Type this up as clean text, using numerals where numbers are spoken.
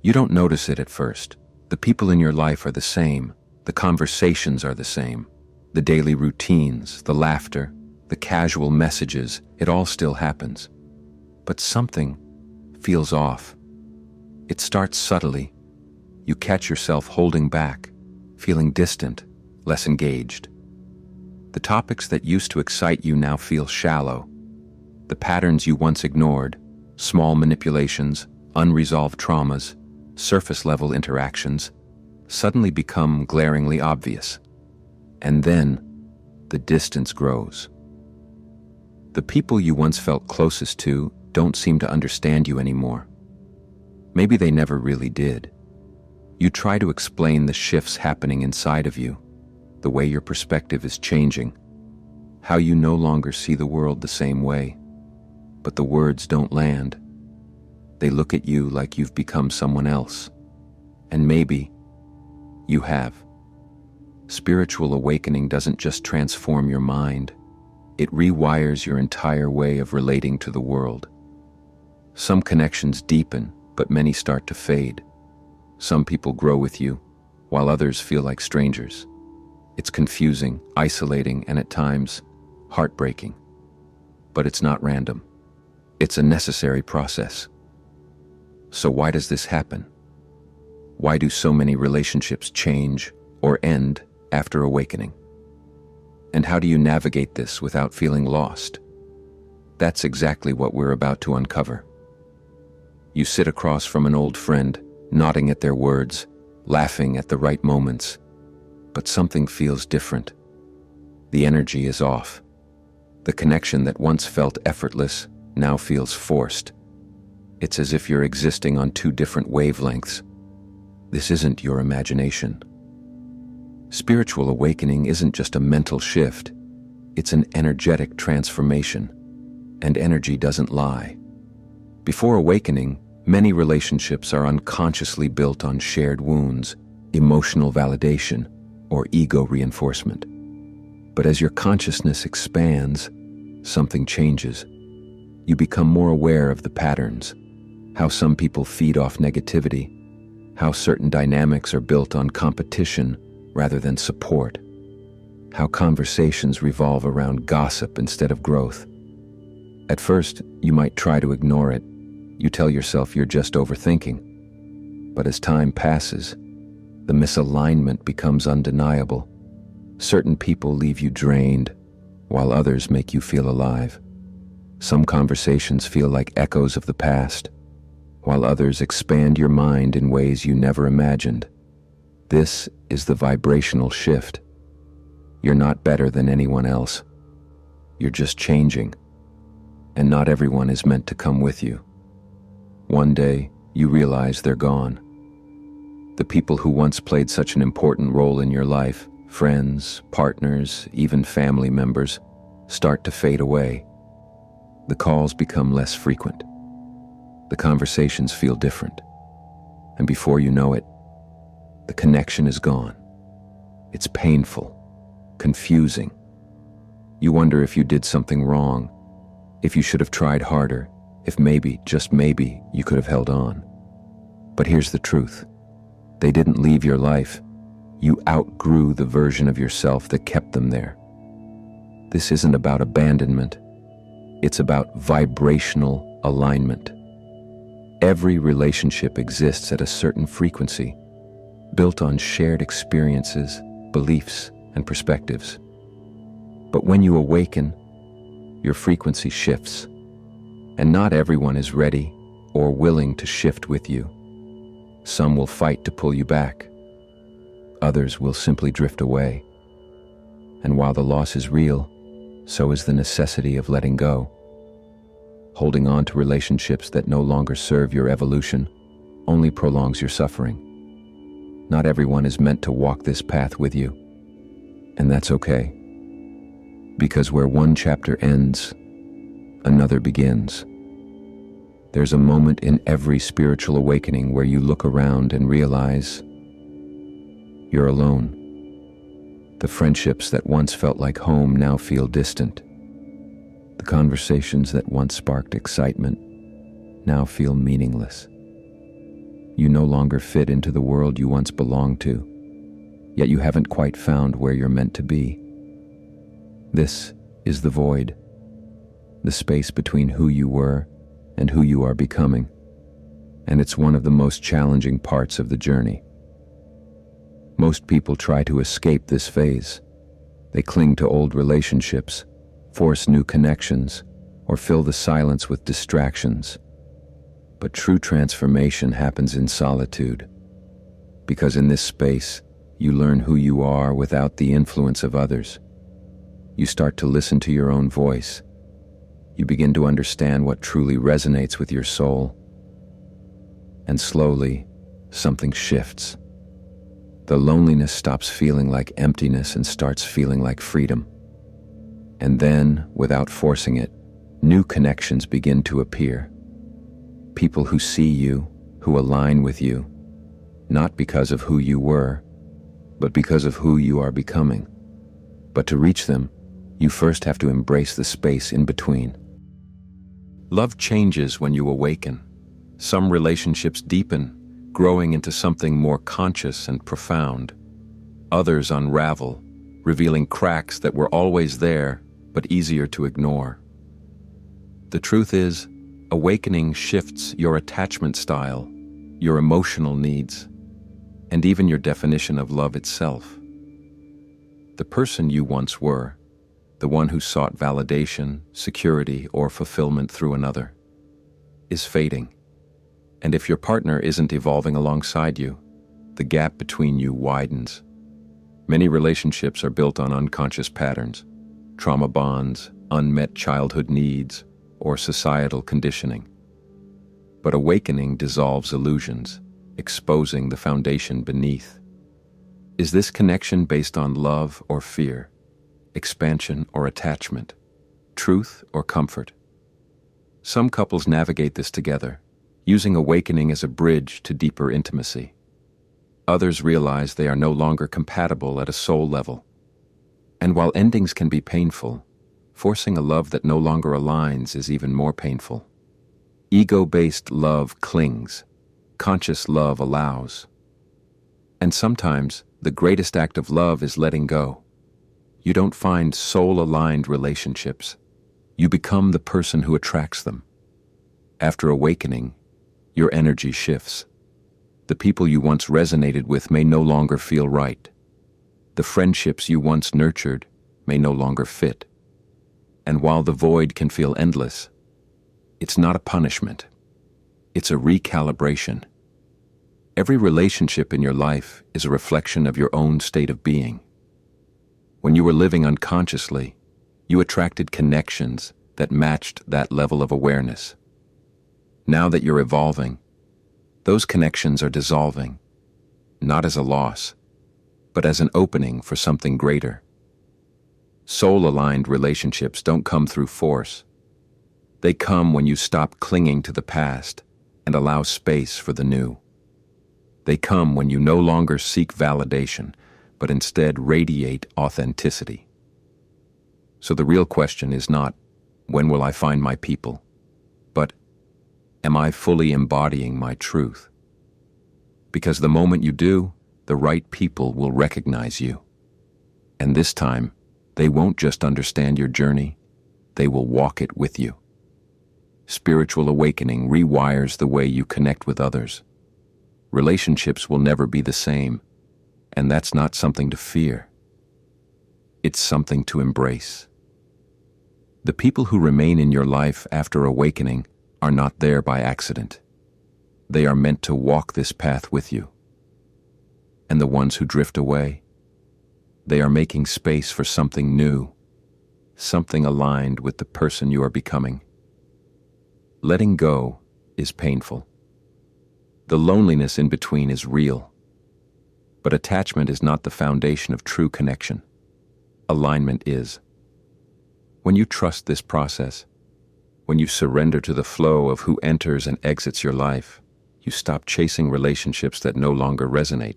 You don't notice it at first. The people in your life are the same. The conversations are the same. The daily routines, the laughter, the casual messages, it all still happens. But something feels off. It starts subtly. You catch yourself holding back, feeling distant, less engaged. The topics that used to excite you now feel shallow. The patterns you once ignored, small manipulations, unresolved traumas, surface-level interactions, suddenly become glaringly obvious. And then, the distance grows. The people you once felt closest to don't seem to understand you anymore. Maybe they never really did. You try to explain the shifts happening inside of you, the way your perspective is changing, how you no longer see the world the same way. But the words don't land. They look at you like you've become someone else. And maybe you have. Spiritual awakening doesn't just transform your mind, it rewires your entire way of relating to the world. Some connections deepen, but many start to fade. Some people grow with you, while others feel like strangers. It's confusing, isolating, and at times, heartbreaking. But it's not random. It's a necessary process. So why does this happen? Why do so many relationships change or end after awakening? And how do you navigate this without feeling lost? That's exactly what we're about to uncover. You sit across from an old friend, nodding at their words, laughing at the right moments, but something feels different. The energy is off. The connection that once felt effortless now feels forced. It's as if you're existing on two different wavelengths. This isn't your imagination. Spiritual awakening isn't just a mental shift, it's an energetic transformation, and energy doesn't lie. Before awakening, many relationships are unconsciously built on shared wounds, emotional validation, or ego reinforcement. But as your consciousness expands, something changes. You become more aware of the patterns, how some people feed off negativity, how certain dynamics are built on competition rather than support, how conversations revolve around gossip instead of growth. At first, you might try to ignore it. You tell yourself you're just overthinking. But as time passes, the misalignment becomes undeniable. Certain people leave you drained, while others make you feel alive. Some conversations feel like echoes of the past, while others expand your mind in ways you never imagined. This is the vibrational shift. You're not better than anyone else. You're just changing, and not everyone is meant to come with you. One day, you realize they're gone. The people who once played such an important role in your life, friends, partners, even family members, start to fade away. The calls become less frequent. The conversations feel different. And before you know it, the connection is gone. It's painful, confusing. You wonder if you did something wrong, if you should have tried harder, if maybe, just maybe, you could have held on. But here's the truth. They didn't leave your life. You outgrew the version of yourself that kept them there. This isn't about abandonment. It's about vibrational alignment. Every relationship exists at a certain frequency, built on shared experiences, beliefs, and perspectives. But when you awaken, your frequency shifts, and not everyone is ready or willing to shift with you. Some will fight to pull you back. Others will simply drift away. And while the loss is real, so is the necessity of letting go. Holding on to relationships that no longer serve your evolution only prolongs your suffering. Not everyone is meant to walk this path with you, and that's okay. Because where one chapter ends, another begins. There's a moment in every spiritual awakening where you look around and realize you're alone. The friendships that once felt like home now feel distant. The conversations that once sparked excitement now feel meaningless. You no longer fit into the world you once belonged to, yet you haven't quite found where you're meant to be. This is the void, the space between who you were and who you are becoming, and it's one of the most challenging parts of the journey. Most people try to escape this phase. They cling to old relationships, force new connections, or fill the silence with distractions. But true transformation happens in solitude, because in this space, you learn who you are without the influence of others. You start to listen to your own voice. You begin to understand what truly resonates with your soul. And slowly, something shifts. The loneliness stops feeling like emptiness and starts feeling like freedom. And then, without forcing it, new connections begin to appear. People who see you, who align with you, not because of who you were, but because of who you are becoming. But to reach them, you first have to embrace the space in between. Love changes when you awaken. Some relationships deepen, growing into something more conscious and profound. Others unravel, revealing cracks that were always there, but easier to ignore. The truth is, awakening shifts your attachment style, your emotional needs, and even your definition of love itself. The person you once were, the one who sought validation, security, or fulfillment through another, is fading. And if your partner isn't evolving alongside you, the gap between you widens. Many relationships are built on unconscious patterns, trauma bonds, unmet childhood needs, or societal conditioning. But awakening dissolves illusions, exposing the foundation beneath. Is this connection based on love or fear, expansion or attachment, truth or comfort? Some couples navigate this together, using awakening as a bridge to deeper intimacy. Others realize they are no longer compatible at a soul level. And while endings can be painful, forcing a love that no longer aligns is even more painful. Ego-based love clings. Conscious love allows. And sometimes, the greatest act of love is letting go. You don't find soul-aligned relationships. You become the person who attracts them. After awakening, your energy shifts. The people you once resonated with may no longer feel right. The friendships you once nurtured may no longer fit. And while the void can feel endless, it's not a punishment. It's a recalibration. Every relationship in your life is a reflection of your own state of being. When you were living unconsciously, you attracted connections that matched that level of awareness. Now that you're evolving, those connections are dissolving, not as a loss, but as an opening for something greater. Soul-aligned relationships don't come through force. They come when you stop clinging to the past and allow space for the new. They come when you no longer seek validation, but instead radiate authenticity. So the real question is not, when will I find my people? But, am I fully embodying my truth? Because the moment you do, the right people will recognize you. And this time, they won't just understand your journey, they will walk it with you. Spiritual awakening rewires the way you connect with others. Relationships will never be the same, and that's not something to fear. It's something to embrace. The people who remain in your life after awakening are not there by accident. They are meant to walk this path with you. And the ones who drift away, they are making space for something new, something aligned with the person you are becoming. Letting go is painful. The loneliness in between is real. But attachment is not the foundation of true connection. Alignment is. When you trust this process, when you surrender to the flow of who enters and exits your life, you stop chasing relationships that no longer resonate.